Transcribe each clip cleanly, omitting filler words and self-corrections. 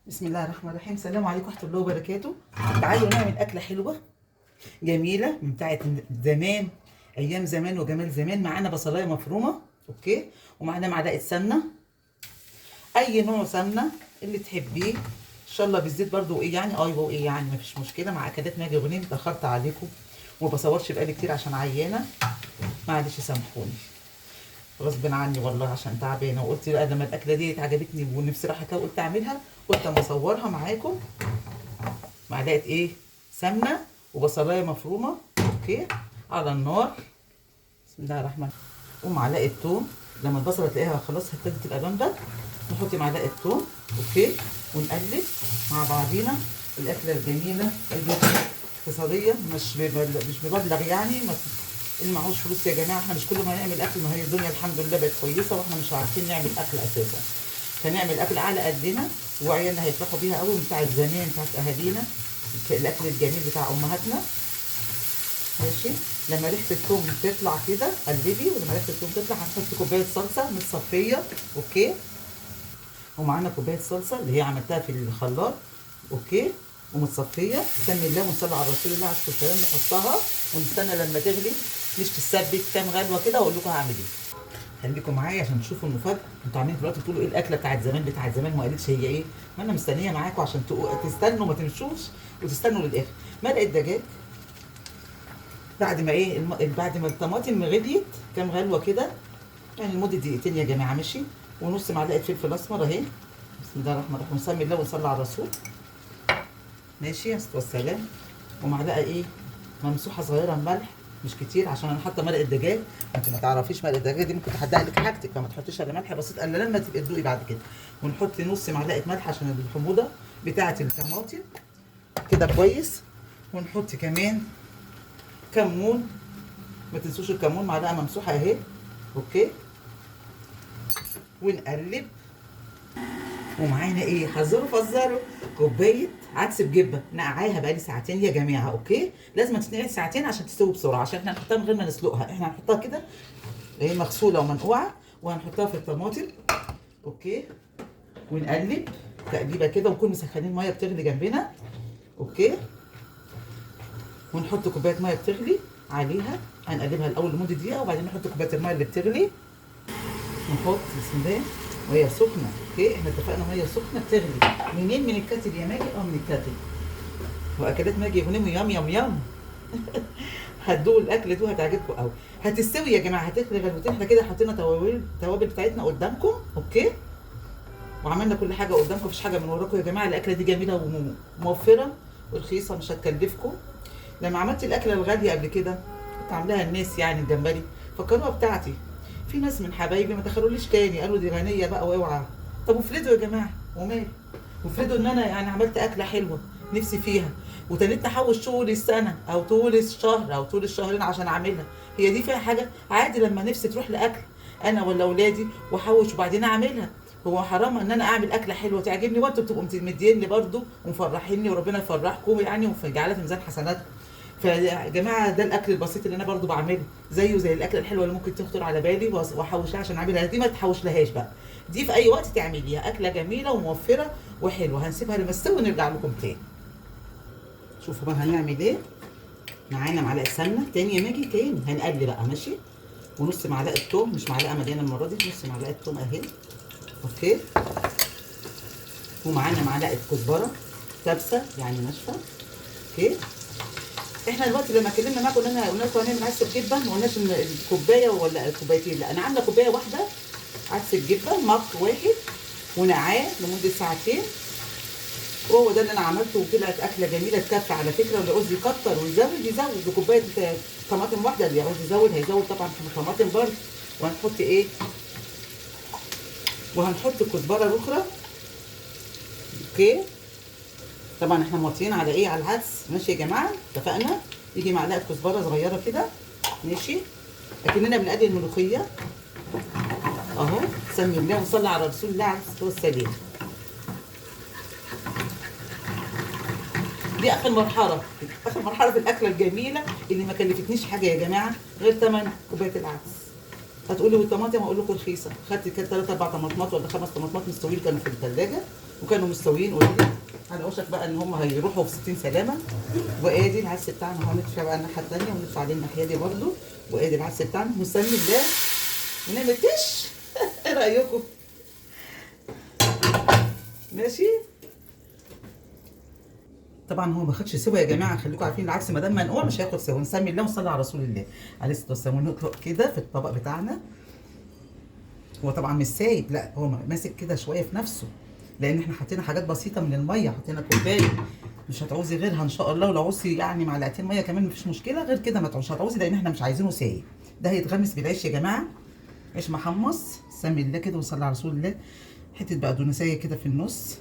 بسم الله الرحمن الرحيم. السلام عليكم ورحمة الله وبركاته. تعالوا نعمل أكلة حلوة جميلة من بتاعت زمان، أيام زمان وجمال زمان. معانا بصلاية مفرومة، أوكي، ومعانا معلقة سمنة، أي نوع سمنة اللي تحبيه، إن شاء الله بالزيت برضو. إيه يعني أيوه، إيه يعني مفيش مشكلة. مع أكلات ماجي غنيم. اتأخرت عليكم وما بصورش بقالي كتير عشان عيانة، معلش سامحوني، غصب عني والله عشان تعبانه. وقلت بقى لما الاكله دي عجبتني ونفسي راحت لها قلت اعملها، قلت اما اصورها معاكم. معلقه ايه؟ سمنه وبصلايه مفرومه، اوكي، على النار. بسم الله الرحمن الرحيم. ومعلقه توم. لما البصله تلاقيها خلاص ابتدت الالوان ده، نحط معلقه توم، اوكي، ونقلب مع بعضينا. الاكله الجميله اقتصاديه، مش بمبلغ يعني. ما اللي معهوش فلوس يا جماعه، احنا مش كل ما نعمل اكل، ما هي الدنيا الحمد لله بقت كويسه واحنا مش عارفين نعمل اكل اساسا. فنعمل اكل على قدنا وعيالنا هيفرحوا بيها قوي، بتاعت زمان بتاعت اهالينا، الاكل الجميل بتاع امهاتنا. ماشي. لما ريحه الثوم تطلع كده قلبي، ولما ريحه الثوم تطلع هنحط كوبايه صلصه متصفيه، اوكي، ومعانا كوبايه صلصه اللي هي عملتها في الخلاط، اوكي، ومتصفيه. بسم الله ونصلي على رسول الله عليه الصلاه والسلام. نحطها ونستنى لما تغلي، مش تتسبك، كام غلوه كده واقول لكم هعمل ايه. خليكم معايا عشان تشوفوا المفاجاه. انتوا عاملين دلوقتي تقولوا ايه الاكله بتاعت زمان بتاعت زمان، ما قالتش هي ايه. ما انا مستنيه معاكم عشان تستنوا، ما تمشوش وتستنوا للاخر. مرقه دجاج بعد ما ايه بعد ما الطماطم غليت كام غلوه كده، يعني لمده دقيقتين يا جماعه، ماشي. ونص معلقه فلفل اسمر اهي. بسم الله الرحمن الرحيم. نسمي الله ونصلي على الرسول، ماشي، والسلام. ومعلقه ايه ممسوحه صغيره ملح، مش كتير عشان انا حاطه مرقه دجاج. انت ما تعرفيش مرقه الدجاج دي ممكن تحدق لك حاجتك، فما تحطيش الا ملح بسيط الا لما تبقي تدوقي بعد كده. ونحط نص معلقه ملح عشان الحموضه بتاعه الطماطم كده كويس. ونحط كمان كمون، ما تنسوش الكمون، معلقه ممسوحه اهي، اوكي. ونقلب. ومعانا ايه؟ حذروا فزروا، كوبايه عدس بجبه نقعاها بقالي ساعتين يا جماعه، اوكي. لازم تتنقع ساعتين عشان تستوي بسرعه، عشان احنا هنحطها من غير ما نسلقها. احنا هنحطها كده اهي مغسوله ومنقوعه، وهنحطها في الطماطم، اوكي. ونقلب تقليبه كده، ونكون مسخنين ميه بتغلي جنبنا، اوكي. ونحط كوبايه ميه بتغلي عليها، هنقلبها الاول لمده دقيقه وبعدين نحط كوبايه الميه اللي بتغلي. نحط بسم الله وهي سخنه، اوكي. احنا اتفقنا ميه سخنه بتغلي. منين؟ من الكاتل يا ماجي، من الكاتل. واكلات ماجي غنيم يام يام يام. هتدوقوا الاكل دي هتعجبكم قوي. هتستوي يا جماعه، هتغلي غلوتين. احنا كده حطينا التوابل بتاعتنا قدامكم، اوكي، وعملنا كل حاجه قدامكم، مفيش حاجه من وراكم يا جماعه. الاكله دي جميله وموفره ورخيصه، مش هتكلفكم. لما عملت الاكله الغاليه قبل كده كنت عاملاها الناس، يعني الجمبري، فكروها بتاعتي. في ناس من حبايبي ما دخلوليش تاني، قالوا دي غنيه بقى واوعى. طب وافرضوا يا جماعه، ومال، وافرضوا ان انا يعني عملت اكله حلوه نفسي فيها، وتنيت احوش طول السنه او طول الشهر او طول الشهرين عشان اعملها. هي دي فيها حاجه؟ عادي لما نفسي تروح لاكل انا ولا اولادي واحوش وبعدين اعملها. هو حرام ان انا اعمل اكله حلوه تعجبني وانتوا بتبقوا مديني برضو ومفرحيني، وربنا يفرحكم يعني ويجعلها في ميزان حسناتكم. فيا جماعه ده الاكل البسيط اللي انا برضو بعمله، زيه زي الاكله الحلوه اللي ممكن تخطر على بالي واحوشها عشان اعملها. دي ما تحوشلهاش بقى، دي في اي وقت تعمليها، اكله جميله وموفره وحلوه. هنسيبها لما تستوي ونرجع لكم تاني. شوفوا بقى هنعمل ايه. معانا معلقه سمنه تاني يا ماجي، تاني هنقلي بقى، ماشي. ونص معلقه توم، مش معلقه مليانه المره دي، نص معلقه توم اهي، اوكي. ومعانا معلقه كزبره كبسه يعني ناشفه، اوكي. احنا دلوقتي لما اتكلمنا معاكم قلنا لكم هنعمل عدس بجبه، ما قلناش ان الكوبايه ولا الكوبايتين، لا انا عامله كوبايه واحده عدس بجبه، مج واحد، ونقعاه لمده ساعتين. وهو ده اللي انا عملته، وطلعت اكله جميله تكفي على فكره. واللي عاوز يكتر ويزود يزود، بكوبايه طماطم واحده، اللي عاوز يزود هيزود طبعا في الطماطم برضه. وهنحط ايه؟ وهنحط كزبره اخرى، اوكي. طبعا احنا موطيين على ايه؟ على العدس، ماشي يا جماعه، اتفقنا. يجي معلقه كزبره صغيره كده، ماشي، اكننا بنقلي الملوخيه اهو. سمي الله وصلي على رسول الله عليه الصلاه والسلام. دي اخر مرحله، اخر مرحله في الاكله الجميله اللي ما كلفتنيش حاجه يا جماعه غير 8 كوبايه العدس. هتقولي والطماطم؟ هقول لكم رخيصه. خدت كده 3 4 طماطمات ولا 5 طماطمات مستويين كانوا في الثلاجه، وكانوا مستويين اوريدي. على وشك بقى ان هم هيروحوا في 60 سلامه. وادي العدس بتاعنا اهو، ندفع بقى الناحيه الثانيه وندفع عليه الناحيه دي برده. وادي العدس بتاعنا، ونسمي الله ونعمل تش. ايه رايكم؟ ماشي. طبعا هو ما خدش سوا يا جماعه، خليكم عارفين العدس ما دام منقوع مش هياخد سوا. نسمي الله ونصلي على رسول الله عليه الصلاه والسلام، ونطلق كده في الطبق بتاعنا. هو طبعا مش سايب، لا هو ماسك كده شويه في نفسه، لان احنا حطينا حاجات بسيطه من الميه، حطينا كوبايه مش هتعوزي غيرها ان شاء الله. ولو عوزتي يعني معلقتين ميه كمان مفيش مشكله، غير كده ما هتعوزي، لان احنا مش عايزينه سايب. ده هيتغمس بالعيش يا جماعه، عيش محمص. سمي الله كده وصلي على رسول الله. حته بقدونسيه كده في النص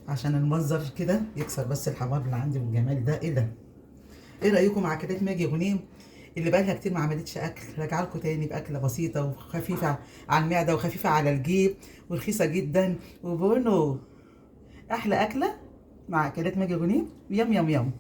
عشان المنظر كده يكسر بس الحمار اللي عندي والجمال ده. ايه ده؟ ايه رايكم مع اكلات ماجي غنيم اللي بقالها كتير ما عملتش اكل؟ راجعه لكم تاني باكله بسيطه وخفيفه على المعده وخفيفه على الجيب ورخيصه جدا. وبونو احلى اكله مع اكلات ماجي غنيم. يم يم يم.